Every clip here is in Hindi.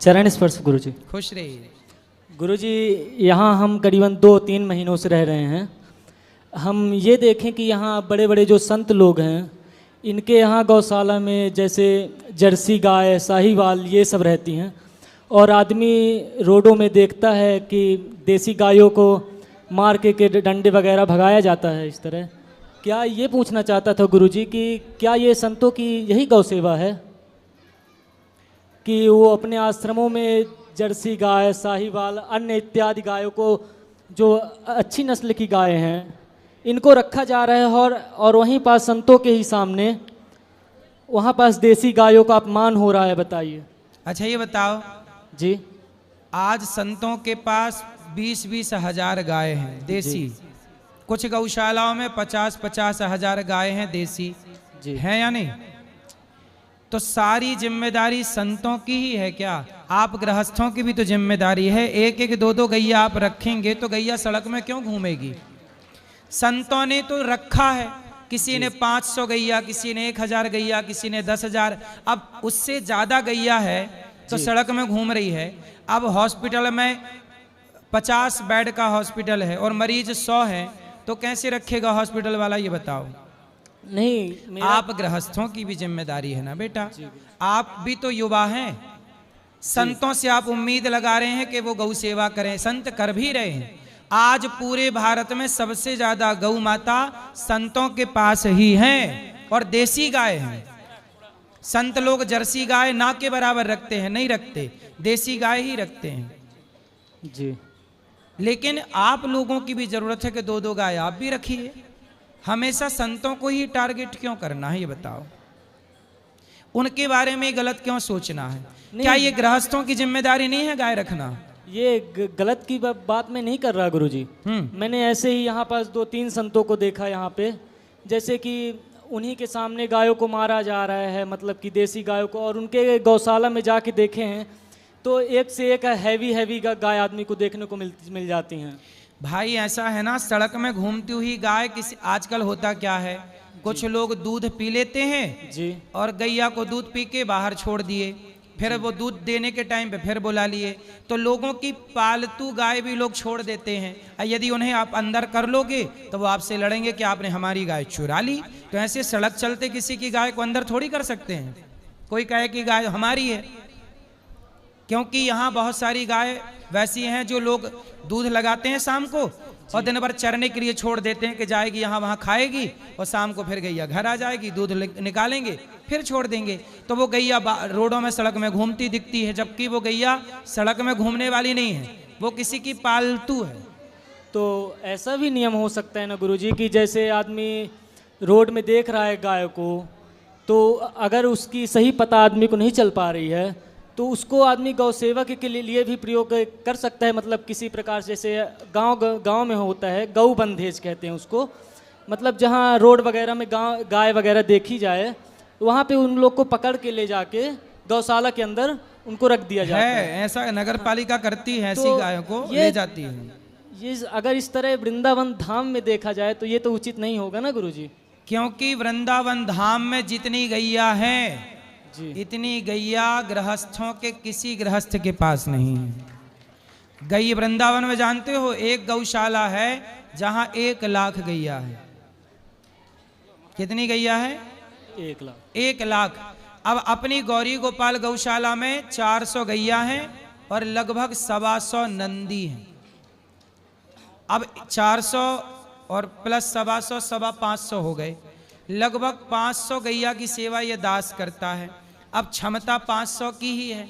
चरण स्पर्श गुरुजी। खुश रहिए। गुरुजी, यहाँ हम करीबन 2-3 महीनों से रह रहे हैं। हम ये देखें कि यहाँ बड़े बड़े जो संत लोग हैं, इनके यहाँ गौशाला में जैसे जर्सी गाय, साहीवाल ये सब रहती हैं, और आदमी रोडों में देखता है कि देसी गायों को मार के डंडे वगैरह भगाया जाता है इस तरह। क्या ये पूछना चाहता था गुरुजी कि क्या ये संतों की यही गौ सेवा है कि वो अपने आश्रमों में जर्सी गाय, साहीवाल, अन्य इत्यादि गायों को, जो अच्छी नस्ल की गाय हैं, इनको रखा जा रहा है, और वहीं पास संतों के ही सामने वहाँ पास देसी गायों का अपमान हो रहा है? बताइए। अच्छा ये बताओ जी। आज संतों के पास 20-20 हजार गाय हैं देसी। कुछ गौशालाओं में 50-50 हजार गाय हैं देसी जी। हैं या नहीं? तो सारी जिम्मेदारी संतों की ही है क्या? आप गृहस्थों की भी तो जिम्मेदारी है। एक एक दो दो गैया आप रखेंगे तो गैया सड़क में क्यों घूमेगी? संतों ने तो रखा है। किसी ने 500 गैया, किसी ने 1000 गैया, किसी ने 10,000। अब उससे ज्यादा गैया है तो सड़क में घूम रही है। अब हॉस्पिटल में 50 बेड का हॉस्पिटल है और मरीज 100 है, तो कैसे रखेगा हॉस्पिटल वाला? ये बताओ। नहीं, आप गृहस्थों की भी जिम्मेदारी है ना बेटा। आप भी तो युवा हैं। संतों से आप उम्मीद लगा रहे हैं कि वो गौ सेवा करें। संत कर भी रहे हैं। आज पूरे भारत में सबसे ज्यादा गौ माता संतों के पास ही हैं, और देसी गाय हैं। संत लोग जर्सी गाय ना के बराबर रखते हैं, नहीं रखते, देसी गाय ही रखते हैं जी। लेकिन आप लोगों की भी जरूरत है कि 2-2 गाय आप भी रखिए। हमेशा संतों को ही टारगेट क्यों करना है? ये बताओ। उनके बारे में गलत क्यों सोचना है? क्या ये गृहस्थों की जिम्मेदारी नहीं है गाय रखना? ये गलत की बात मैं नहीं कर रहा गुरुजी। मैंने ऐसे ही यहाँ पास 2-3 संतों को देखा यहाँ पे, जैसे कि उन्हीं के सामने गायों को मारा जा रहा है, मतलब कि देसी गायों को, और उनके गौशाला में जाके देखे हैं तो एक से एक हैवी गाय आदमी को देखने को मिल जाती हैं। भाई ऐसा है ना, सड़क में घूमती हुई गाय किसी, आजकल होता क्या है, कुछ लोग दूध पी लेते हैं जी, और गैया को दूध पी के बाहर छोड़ दिए, फिर वो दूध देने के टाइम पे फिर बुला लिए। तो लोगों की पालतू गाय भी लोग छोड़ देते हैं। यदि उन्हें आप अंदर कर लोगे तो वो आपसे लड़ेंगे कि आपने हमारी गाय चुरा ली। तो ऐसे सड़क चलते किसी की गाय को अंदर थोड़ी कर सकते हैं। कोई कहे कि गाय हमारी है, क्योंकि यहाँ बहुत सारी गाय वैसी हैं जो लोग दूध लगाते हैं शाम को और दिन भर चरने के लिए छोड़ देते हैं कि जाएगी यहाँ वहाँ खाएगी, और शाम को फिर गैया घर आ जाएगी, दूध निकालेंगे फिर छोड़ देंगे। तो वो गैया रोडों में सड़क में घूमती दिखती है, जबकि वो गैया सड़क में घूमने वाली नहीं है, वो किसी की पालतू है। तो ऐसा भी नियम हो सकता है ना गुरुजी कि जैसे आदमी रोड में देख रहा है गाय को, तो अगर उसकी सही पता आदमी को नहीं चल पा रही है तो उसको आदमी गौ सेवा के लिए भी प्रयोग कर सकता है। मतलब किसी प्रकार से, जैसे गांव में होता है गौ बंधेज कहते हैं उसको, मतलब जहां रोड वगैरह में गाय वगैरह देखी जाए वहां पे उन लोग को पकड़ के ले जाके गौशाला के अंदर उनको रख दिया जाता है। ऐसा नगर पालिका करती है, ऐसी तो गायों को ले जाती है। ये अगर इस तरह वृंदावन धाम में देखा जाए तो ये तो उचित नहीं होगा ना गुरुजी। क्योंकि वृंदावन धाम में जितनी गैया हैं जी, इतनी गैया गृहस्थों के किसी गृहस्थ के पास नहीं है। गई वृंदावन में जानते हो एक गौशाला है जहां 1 लाख गैया है। कितनी गैया है? 1 लाख। 1 लाख। अब अपनी गौरी गोपाल गौशाला में 400 गैया हैं और लगभग 125 नंदी हैं। अब 400 और प्लस 125 500 हो गए, लगभग 500 गैया की सेवा ये दास करता है। अब क्षमता 500 की ही है।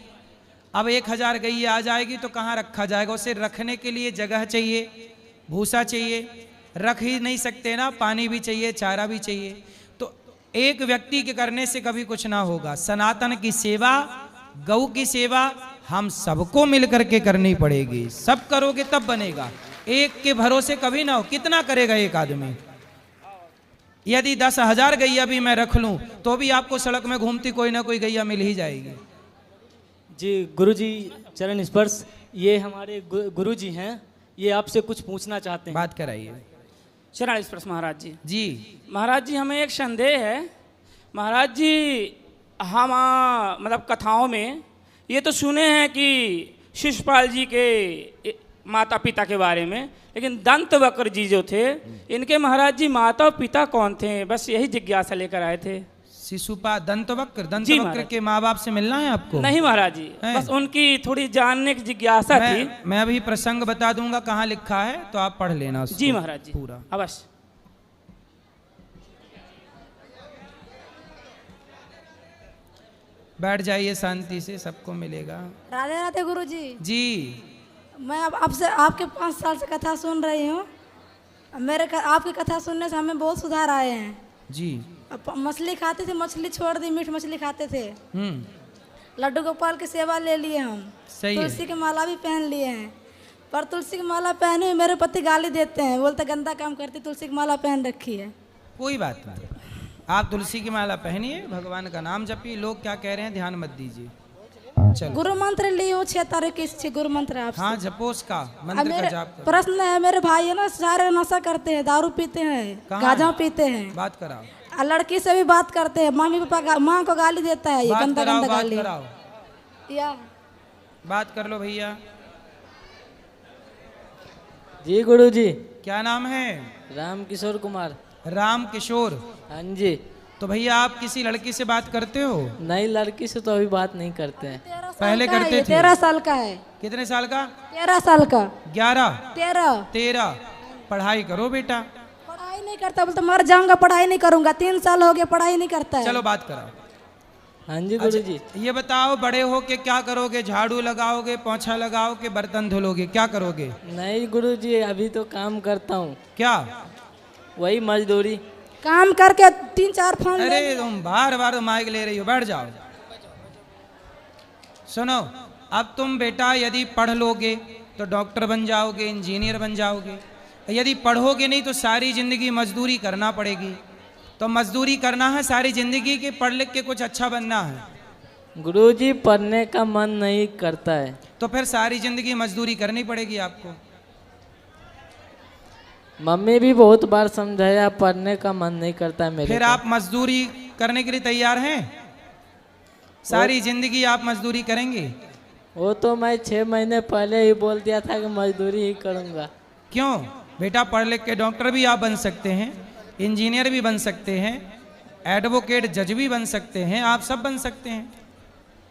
अब 1000 गैया आ जाएगी तो कहाँ रखा जाएगा? उसे रखने के लिए जगह चाहिए, भूसा चाहिए, रख ही नहीं सकते ना, पानी भी चाहिए, चारा भी चाहिए। तो एक व्यक्ति के करने से कभी कुछ ना होगा। सनातन की सेवा, गौ की सेवा हम सबको मिलकर के करनी पड़ेगी। सब करोगे तब बनेगा, एक के भरोसे कभी ना हो। कितना करेगा एक आदमी? यदि 10,000 गैया भी मैं रख लूं तो भी आपको सड़क में घूमती कोई ना कोई गैया मिल ही जाएगी। जी गुरुजी, चरण स्पर्श, ये हमारे गुरुजी हैं, ये आपसे कुछ पूछना चाहते हैं। बात कराइए। चरण स्पर्श महाराज जी। जी महाराज जी, हमें एक संदेह है। महाराज जी, हम मतलब कथाओं में ये तो सुने हैं कि शिशुपाल जी के माता पिता के बारे में, लेकिन दंतवक्र जी जो थे इनके महाराज जी माता और पिता कौन थे? बस यही जिज्ञासा लेकर आए थे। शिशुपाल दंतवक्र, जी दंतवक्र महाराज। के माँ बाप से मिलना है आपको? नहीं महाराज जी, हैं? बस उनकी थोड़ी जानने की जिज्ञासा थी। मैं अभी प्रसंग बता दूंगा कहाँ लिखा है, तो आप पढ़ लेना उसको। जी महाराज जी, पूरा अवश्य। बैठ जाइए शांति से, सबको मिलेगा। राधे राधे गुरु जी। जी मैं अब आपसे आपके 5 साल से कथा सुन रही हूँ। आपकी कथा सुनने से हमें बहुत सुधार आए हैं। जी। अब मछली खाते थे, मछली छोड़ दी, मीठ मछली खाते थे। हम्म। लड्डू गोपाल की सेवा ले लिए हम। सही है। तुलसी की माला भी पहन लिए हैं, पर तुलसी की माला पहने हुए मेरे पति गाली देते हैं, बोलते गंदा काम करती, तुलसी की माला पहन रखी है। कोई बात नहीं, आप तुलसी की माला पहनिए, भगवान का नाम जपिए। लोग क्या कह रहे हैं ध्यान मत दीजिए। चलो। गुरु मंत्र ली हूँ 6 तारीख की गुरु मंत्र आपसे। हाँ, जपो उसका अब मंत्र का मेरे जाप करो। प्रश्न है, मेरे भाई है ना सारे नशा करते हैं, दारू पीते हैं, कहाँ गांजा है? पीते हैं, बात कराओ, और लड़की से भी बात करते हैं। मम्मी पापा माँ को गाली देता है, ये बात गंदा कराओ, गंदा बात गाली। कराओ, या बात कर लो भैया। जी गुरु जी। क्या नाम है? राम किशोर कुमार। राम किशोर। हाँ जी। तो भैया आप किसी लड़की से बात करते हो? नई लड़की से तो अभी बात नहीं करते हैं। पहले करते थे। 13 साल का है। कितने साल का? 13 साल का। 11 13 पढ़ाई करो बेटा। पढ़ाई नहीं करता, बोलता मर जाऊंगा, पढ़ाई नहीं करूंगा। 3 साल हो गया, पढ़ाई नहीं करता है। चलो बात कराओ। हाँ जी गुरु जी। ये बताओ, बड़े हो के क्या करोगे? झाड़ू लगाओगे, पोंछा लगाओगे, बर्तन धुलोगे, क्या करोगे? नहीं गुरु जी, अभी तो काम करता हूँ। क्या? वही मजदूरी। काम करके 3-4 फोन अरे तुम बार बार माइक ले रही हो, बैठ जाओ। सुनो, अब तुम बेटा यदि पढ़ लोगे तो डॉक्टर बन जाओगे, इंजीनियर बन जाओगे। यदि पढ़ोगे नहीं तो सारी जिंदगी मजदूरी करना पड़ेगी। तो मजदूरी करना है सारी जिंदगी की, पढ़ लिख के कुछ अच्छा बनना है। गुरु जी पढ़ने का मन नहीं करता है। तो फिर सारी जिंदगी मजदूरी करनी पड़ेगी आपको। मम्मी भी बहुत बार समझाया, पढ़ने का मन नहीं करता है मेरे फिर को। आप मजदूरी करने के लिए तैयार हैं? सारी जिंदगी आप मजदूरी करेंगे? वो तो मैं 6 महीने पहले ही बोल दिया था कि मजदूरी ही करूँगा। क्यों बेटा? पढ़ लिख के डॉक्टर भी आप बन सकते हैं, इंजीनियर भी बन सकते हैं, एडवोकेट जज भी बन सकते हैं, आप सब बन सकते हैं।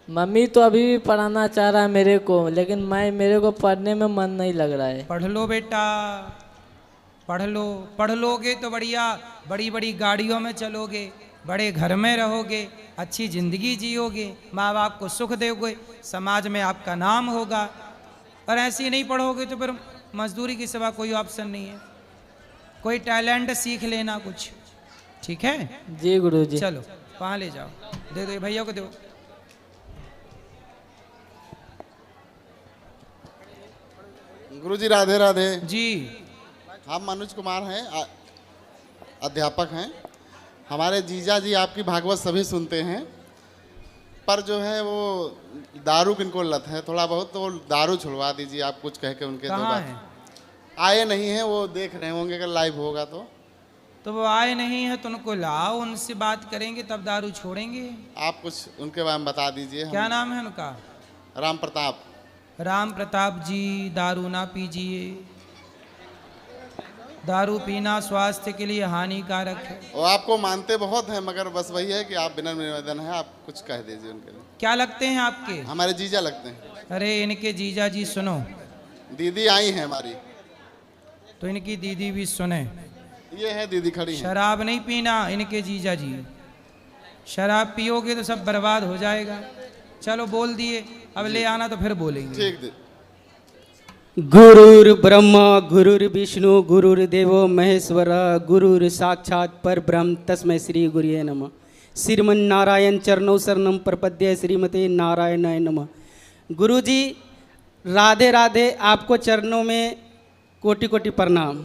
मम्मी तो अभी भी पढ़ाना चाह रहा है मेरे को, लेकिन मेरे को पढ़ने में मन नहीं लग रहा है। पढ़ लो बेटा, पढ़ लो। पढ़ लोगे तो बढ़िया बड़ी बड़ी गाड़ियों में चलोगे, बड़े घर में रहोगे, अच्छी जिंदगी जियोगे, माँ बाप को सुख दोगे, समाज में आपका नाम होगा। और ऐसे ही नहीं पढ़ोगे तो फिर मजदूरी के सिवा कोई ऑप्शन नहीं है। कोई टैलेंट सीख लेना कुछ, ठीक है? जी गुरु जी। चलो वहाँ ले जाओ, दे दो भैया को, दो। गुरुजी राधे राधे जी। हम मनोज कुमार हैं, अध्यापक हैं। हमारे जीजा जी आपकी भागवत सभी सुनते हैं, पर जो है वो दारू किनको लत है थोड़ा बहुत, तो वो दारू छुड़वा दीजिए आप कुछ कह के उनके। कहाँ है? आए नहीं हैं, वो देख रहे होंगे अगर लाइव होगा तो वो आए नहीं है तो उनको लाओ, उनसे बात करेंगे तब दारू छोड़ेंगे। आप कुछ उनके बारे में बता दीजिए। क्या नाम है उनका? राम प्रताप। राम प्रताप जी, दारू ना पीजिए। दारू पीना स्वास्थ्य के लिए हानिकारक है। वो आपको मानते बहुत हैं, मगर बस वही है कि आप बिना निवेदन है, आप कुछ कह दीजिए उनके लिए। क्या लगते हैं आपके? हमारे जीजा लगते हैं। अरे इनके जीजा जी सुनो, दीदी आई हैं हमारी। तो इनकी दीदी भी सुने। ये है दीदी खड़ी है। शराब नहीं पीना इनके जीजा जी, शराब पियोगे तो सब बर्बाद हो जाएगा। चलो बोल दिए, अब ले आना तो फिर बोलेंगे। ठीक। गुरुर् ब्रह्मा गुरुर्विष्णु गुरुर्देवो महेश्वर गुरुर् साक्षात् परब्रह्म तस्मै श्री गुरुये नमः। श्रीमन्नारायण चरणों शरणं प्रपद्ये श्रीमते नारायणाय नमः। गुरुजी राधे राधे, आपको चरणों में कोटि कोटि प्रणाम।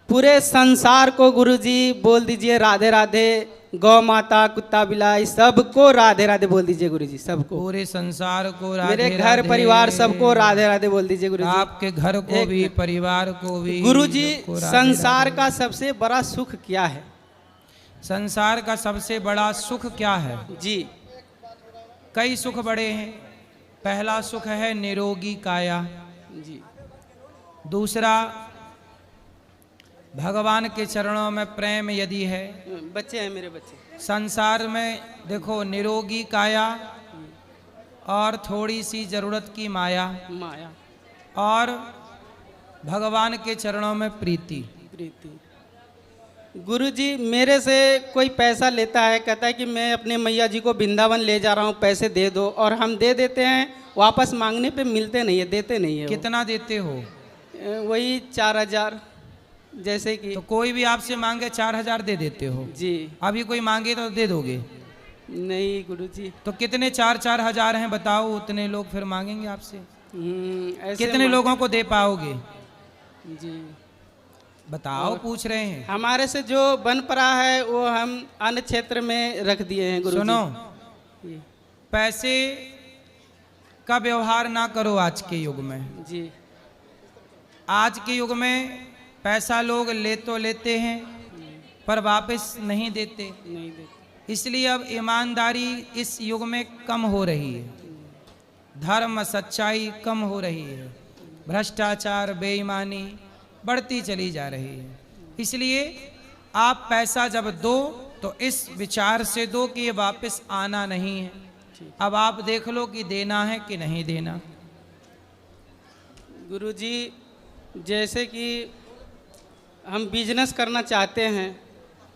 पूरे संसार को गुरुजी बोल दीजिए राधे राधे। गौ माता, कुत्ता बिलाई सबको राधे राधे बोल दीजिए गुरुजी, सबको। पूरे संसार को राधे मेरे घर राधे। परिवार सबको राधे राधे बोल दीजिए गुरुजी। आपके घर को भी, परिवार को भी। गुरुजी सबको राधे संसार राधे। का सबसे बड़ा सुख क्या है? संसार का सबसे बड़ा सुख क्या है? जी कई सुख बड़े हैं, पहला सुख है निरोगी काया, जी दूसरा भगवान के चरणों में प्रेम यदि है, बच्चे हैं मेरे बच्चे। संसार में देखो निरोगी काया और थोड़ी सी जरूरत की माया माया और भगवान के चरणों में प्रीति। प्रीति। गुरुजी मेरे से कोई पैसा लेता है, कहता है कि मैं अपने मैया जी को वृंदावन ले जा रहा हूँ, पैसे दे दो, और हम दे देते हैं, वापस मांगने पे मिलते नहीं है, देते नहीं है। कितना देते हो? वही 4000 जैसे कि। तो कोई भी आपसे मांगे 4000 दे देते हो? जी। अभी कोई मांगे तो दे दोगे? नहीं गुरुजी। तो कितने 4-4 हजार हैं बताओ, उतने लोग फिर मांगेंगे आपसे? ऐसे कितने लोगों को दे पाओगे? जी बताओ, पूछ रहे हैं। हमारे से जो बन पड़ा है वो हम अन्य क्षेत्र में रख दिए हैं गुरुजी। सुनो, पैसे का व्यवहार ना करो आज के युग में। जी। आज के युग में पैसा लोग ले तो लेते हैं पर वापस नहीं देते, नहीं देते। इसलिए अब ईमानदारी इस युग में कम हो रही है, धर्म सच्चाई कम हो रही है, भ्रष्टाचार बेईमानी बढ़ती चली जा रही है। इसलिए आप पैसा जब दो तो इस विचार से दो कि ये वापस आना नहीं है। अब आप देख लो कि देना है कि नहीं देना। गुरुजी जैसे कि हम बिजनेस करना चाहते हैं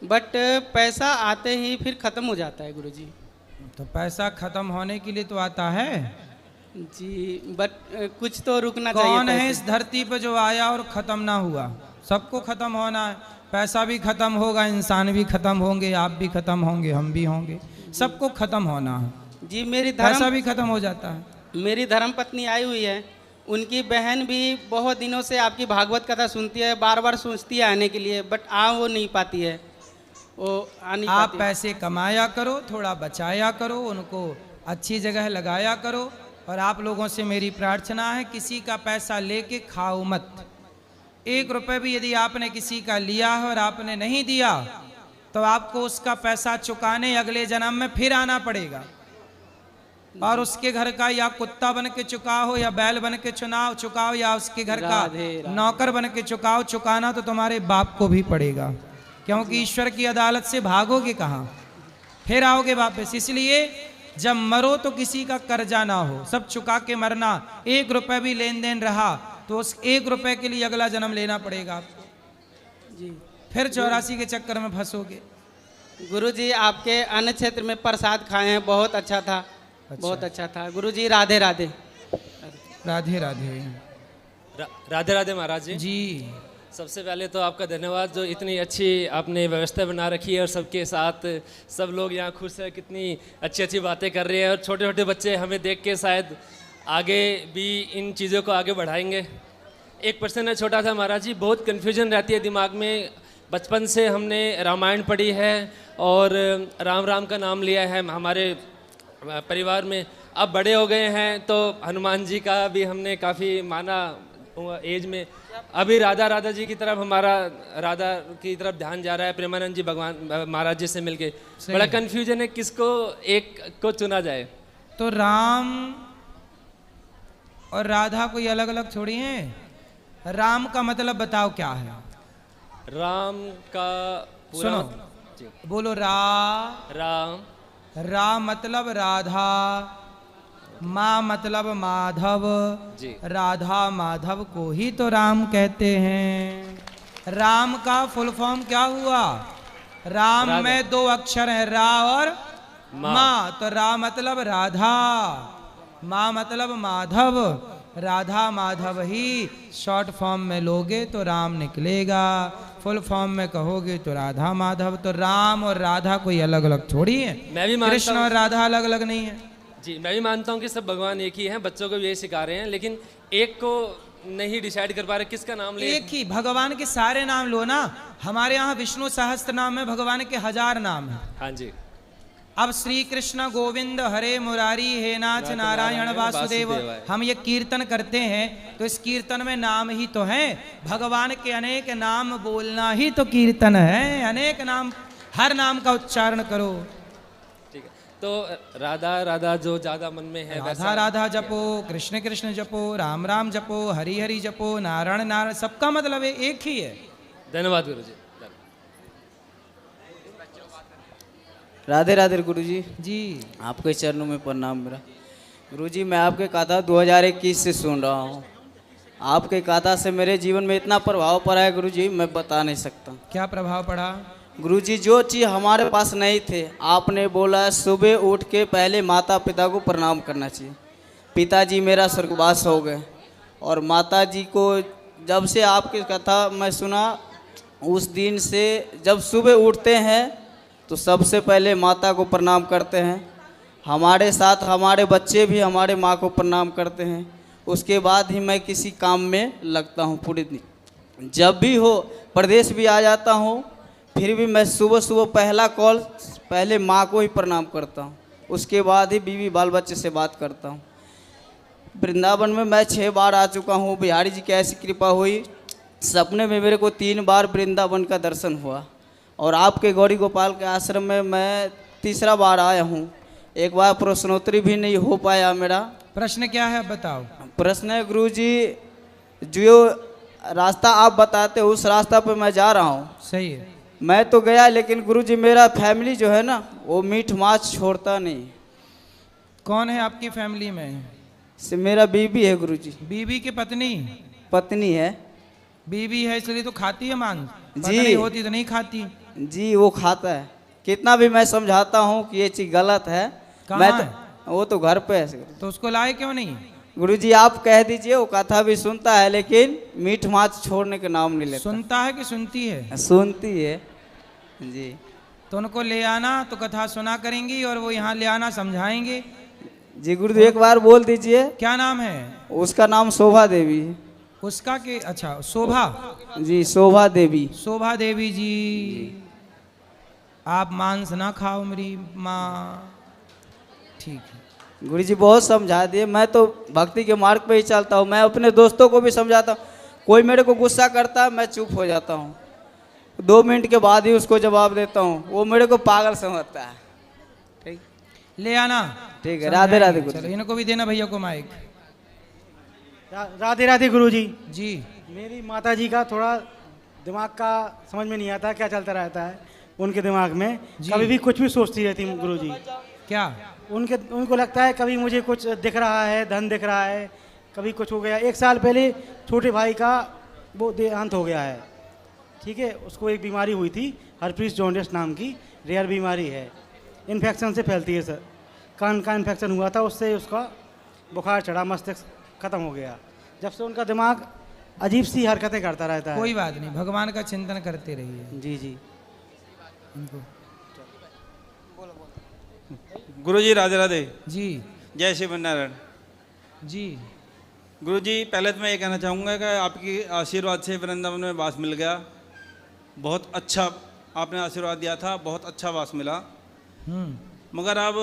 बट पैसा आते ही फिर ख़त्म हो जाता है गुरुजी। तो पैसा खत्म होने के लिए तो आता है जी, बट कुछ तो रुकना चाहिए। कौन है इस धरती पर जो आया और खत्म ना हुआ? सबको खत्म होना है। पैसा भी खत्म होगा, इंसान भी खत्म होंगे, आप भी खत्म होंगे, हम भी होंगे, सबको खत्म होना है। जी मेरी पैसा भी खत्म हो जाता है। मेरी धर्म पत्नी आई हुई है, उनकी बहन भी बहुत दिनों से आपकी भागवत कथा सुनती है, बार बार सोचती है आने के लिए, बट आ वो नहीं पाती है, वो आ नहीं आप पाती। पैसे कमाया करो, थोड़ा बचाया करो, उनको अच्छी जगह लगाया करो। और आप लोगों से मेरी प्रार्थना है, किसी का पैसा लेके खाओ मत। 1 रुपए भी यदि आपने किसी का लिया है और आपने नहीं दिया तो आपको उसका पैसा चुकाने अगले जन्म में फिर आना पड़ेगा। और उसके घर का या कुत्ता बन के चुकाओ या बैल बन के चुकाओ या उसके घर का नौकर बन के चुकाओ, चुकाना तो तुम्हारे बाप को भी पड़ेगा, क्योंकि ईश्वर की अदालत से भागोगे कहाँ, फिर आओगे वापस। इसलिए जब मरो तो किसी का कर्जा ना हो, सब चुका के मरना। 1 रुपए भी लेन देन रहा तो उस 1 रुपए के लिए अगला जन्म लेना पड़ेगा आपको जी। फिर 84 के चक्कर में फंसोगे। गुरुजी आपके अन्य क्षेत्र में प्रसाद खाए हैं, बहुत अच्छा था। बहुत अच्छा था गुरुजी। राधे राधे। राधे राधे। राधे राधे महाराज जी। जी सबसे पहले तो आपका धन्यवाद, जो इतनी अच्छी आपने व्यवस्था बना रखी है और सबके साथ सब लोग यहाँ खुश है, कितनी अच्छी अच्छी बातें कर रहे हैं। और छोटे छोटे बच्चे हमें देख के शायद आगे भी इन चीज़ों को आगे बढ़ाएंगे। एक प्रश्न है छोटा सा महाराज जी, बहुत कन्फ्यूजन रहती है दिमाग में। बचपन से हमने रामायण पढ़ी है और राम राम का नाम लिया है हमारे परिवार में। अब बड़े हो गए हैं तो हनुमान जी का भी हमने काफ़ी माना एज में। अभी राधा राधा जी की तरफ हमारा राधा की तरफ ध्यान जा रहा है, प्रेमानंद जी भगवान महाराज जी से मिलके। बड़ा कन्फ्यूजन है किसको एक को चुना जाए। तो राम और राधा कोई अलग अलग थोड़ी हैं। राम का मतलब बताओ क्या है? राम का पूरा सुनो, बोलो राम। रा मतलब राधा, माँ मतलब माधव जी। राधा माधव को ही तो राम कहते हैं। राम का फुल फॉर्म क्या हुआ? राम में 2 अक्षर हैं, रा और माँ। तो रा मतलब राधा, माँ मतलब माधव, राधा माधव ही शॉर्ट फॉर्म में लोगे तो राम निकलेगा, फुल फॉर्म में कहोगे तो राधा माधव। तो राम और राधा कोई अलग अलग थोड़ी है। मैं भी मानता कृष्ण और राधा अलग अलग नहीं है। जी, मैं भी मानता हूँ कि सब भगवान एक ही हैं, बच्चों को भी यही सिखा रहे हैं, लेकिन एक को नहीं डिसाइड कर पा रहे किसका नाम ले। एक ही भगवान के सारे नाम लो ना। हमारे यहाँ विष्णु सहस्त्र नाम है, भगवान के 1000 नाम है। हाँ जी। अब श्री कृष्ण गोविंद हरे मुरारी हे नाथ नारायण वासुदेव, हम ये कीर्तन करते हैं तो इस कीर्तन में नाम ही तो है। भगवान के अनेक नाम बोलना ही तो कीर्तन है। अनेक नाम, हर नाम का उच्चारण करो। ठीक है। तो राधा राधा जो ज़्यादा मन में है राधा राधा जपो, कृष्ण कृष्ण जपो, राम राम जपो, हरि हरि जपो, नारायण नारायण, सबका मतलब एक ही है। धन्यवाद गुरु जी। राधे राधे गुरु जी। जी आपके चरणों में प्रणाम मेरा। गुरु जी मैं आपके कथा 2021 से सुन रहा हूँ। आपके कथा से मेरे जीवन में इतना प्रभाव पड़ा है गुरु जी, मैं बता नहीं सकता। क्या प्रभाव पड़ा? गुरु जी जो चीज़ हमारे पास नहीं थे, आपने बोला सुबह उठ के पहले माता पिता को प्रणाम करना चाहिए। पिताजी मेरा स्वर्गवास हो गए और माता जी को जब से आपकी कथा मैं सुना, उस दिन से जब सुबह उठते हैं तो सबसे पहले माता को प्रणाम करते हैं। हमारे साथ हमारे बच्चे भी हमारे माँ को प्रणाम करते हैं। उसके बाद ही मैं किसी काम में लगता हूँ पूरे दिन। जब भी हो प्रदेश भी आ जाता हूँ, फिर भी मैं सुबह सुबह पहला कॉल पहले माँ को ही प्रणाम करता हूँ, उसके बाद ही बीवी बाल बच्चे से बात करता हूँ। वृंदावन में मैं 6 बार आ चुका हूँ। बिहारी जी की ऐसी कृपा हुई, सपने में मेरे को 3 बार वृंदावन का दर्शन हुआ और आपके गौरी गोपाल के आश्रम में मैं तीसरा बार आया हूँ। एक बार प्रश्नोत्तरी भी नहीं हो पाया मेरा। प्रश्न क्या है बताओ? प्रश्न है गुरु जी, जो रास्ता आप बताते हो उस रास्ता पर मैं जा रहा हूँ। सही है। मैं तो गया, लेकिन गुरु जी मेरा फैमिली जो है ना वो मीठ माछ छोड़ता नहीं। कौन है आपकी फैमिली में? से मेरा बीबी है गुरु जी। बीवी की पत्नी? पत्नी है। बीवी है इसलिए तो खाती है मांस, जी। पत्नी होती तो नहीं खाती। जी वो खाता है। कितना भी मैं समझाता हूँ कि ये चीज़ गलत है। कहाँ मैं है? वो तो घर पे है। तो उसको लाए क्यों नहीं? गुरुजी आप कह दीजिए, वो कथा भी सुनता है लेकिन मीठ माछ छोड़ने के नाम नहीं लेता। सुनता है कि सुनती है? सुनती है जी। तो उनको ले आना तो कथा सुना करेंगी और वो यहाँ ले आना समझाएंगे। जी गुरुजी एक बार बोल दीजिए। क्या नाम है उसका? नाम शोभा देवी है। उसका? के अच्छा शोभा जी, शोभा देवी। शोभा देवी जी, आप मांस ना खाओ मेरी माँ। ठीक है गुरुजी बहुत समझा दिए। मैं तो भक्ति के मार्ग पे ही चलता हूँ। मैं अपने दोस्तों को भी समझाता हूँ। कोई मेरे को गुस्सा करता है मैं चुप हो जाता हूँ, 2 मिनट के बाद ही उसको जवाब देता हूँ। वो मेरे को पागल समझता है। ठीक, ले आना। ठीक है। राधे राधे चलो गुरुजी। इनको भी देना भैया को माइक। राधे राधे गुरुजी। जी मेरी माता जी का थोड़ा दिमाग का समझ में नहीं आता, क्या चलता रहता है उनके दिमाग में। जी। कभी भी कुछ भी सोचती रहती गुरुजी। क्या? उनको लगता है कभी मुझे कुछ दिख रहा है, धन दिख रहा है, कभी कुछ हो गया। 1 साल पहले छोटे भाई का वो देहांत हो गया है। ठीक है, उसको एक बीमारी हुई थी, हर्पीस जॉन्डिस नाम की रेयर बीमारी है, इन्फेक्शन से फैलती है सर। कान का इन्फेक्शन हुआ था, उससे उसका बुखार चढ़ा, मस्तिष्क खत्म हो गया। जब से उनका दिमाग अजीब सी हरकतें करता रहता है। कोई बात नहीं, भगवान का चिंतन करते रहिए। जी जी। गुरु जी राधे राधे। जी जय श्री नारायण। जी गुरु जी पहले तो मैं ये कहना चाहूँगा कि आपकी आशीर्वाद से वृंदावन में वास मिल गया। बहुत अच्छा आपने आशीर्वाद दिया था, बहुत अच्छा वास मिला। मगर अब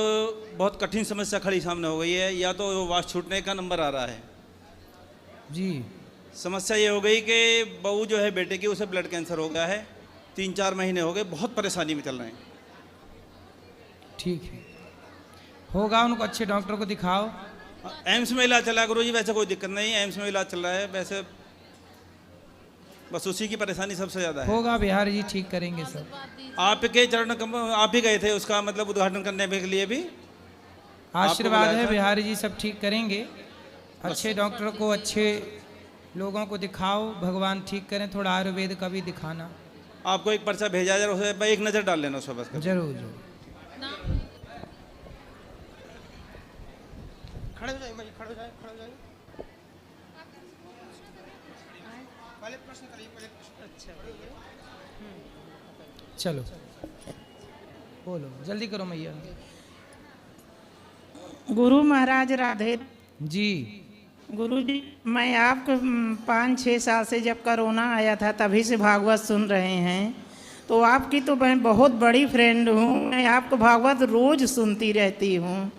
बहुत कठिन समस्या खड़ी सामने हो गई है। या तो वो वास छूटने का नंबर आ रहा है। जी समस्या ये हो गई कि बहू जो है बेटे की, उसे ब्लड कैंसर हो गया है। 3-4 महीने हो गए, बहुत परेशानी में चल रहे हैं। ठीक है, होगा। उनको अच्छे डॉक्टर को दिखाओ। एम्स में इलाज चल रहा है गुरु जी, वैसे कोई दिक्कत नहीं है। एम्स में इलाज चल रहा है, वैसे बस उसी की परेशानी सबसे ज़्यादा है। होगा, बिहार जी ठीक करेंगे सब। आपके चरण कम, आप ही गए थे उसका मतलब उद्घाटन करने के लिए भी। आशीर्वाद बुलाया है था। बिहारी जी सब ठीक करेंगे। अच्छे डॉक्टर को, अच्छे लोगों को दिखाओ, भगवान ठीक करें। थोड़ा आयुर्वेद का भी दिखाना। आपको एक पर्चा भेजा जाए, उसे एक नज़र डाल लेना उस पर बस। जरूर जरूर। खड़े हो जाइए, खड़े हो जाइए, खड़े हो जाइए। पहले प्रश्न करिए, पहले प्रश्न। अच्छा चलो बोलो, जल्दी करो मैया। गुरु महाराज राधे जी। गुरु जी, मैं आपको 5-6 साल से जब कोरोना आया था तभी से भागवत सुन रहे हैं। तो आपकी तो मैं बहुत बड़ी फ्रेंड हूँ। मैं आपको भागवत रोज़ सुनती रहती हूँ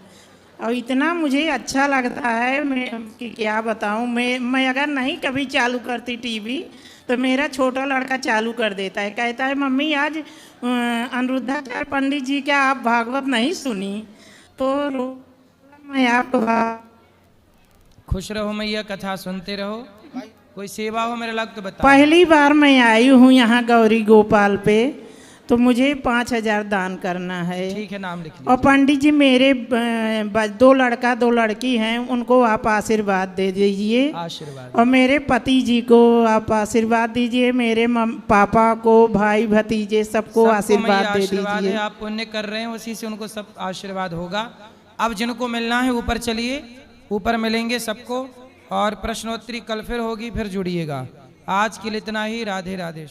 और इतना मुझे अच्छा लगता है मैं कि क्या बताऊँ। मैं अगर नहीं कभी चालू करती टीवी तो मेरा छोटा लड़का चालू कर देता है, कहता है मम्मी आज अनिरुद्धाचार्य पंडित जी क्या आप भागवत नहीं सुनी। तो मैं आपको खुश रहो मैया, कथा सुनते रहो। कोई सेवा हो मेरे लग तो बताओ। पहली बार मैं आई हूँ यहाँ गौरी गोपाल पे, तो मुझे 5,000 दान करना है। ठीक है, नाम लिख लीजिए। और पंडित जी मेरे 2 लड़का 2 लड़की हैं, उनको आप आशीर्वाद दे दीजिए। आशीर्वाद। और मेरे पति जी को आप आशीर्वाद दीजिए, मेरे पापा को, भाई भतीजे सबको आशीर्वाद दे दीजिए। आप पुण्य कर रहे हैं, उसी से उनको सब आशीर्वाद होगा। अब जिनको मिलना है ऊपर चलिए, ऊपर मिलेंगे सबको, और प्रश्नोत्तरी कल फिर होगी, फिर जुड़िएगा। आज के लिए इतना ही। राधे राधे।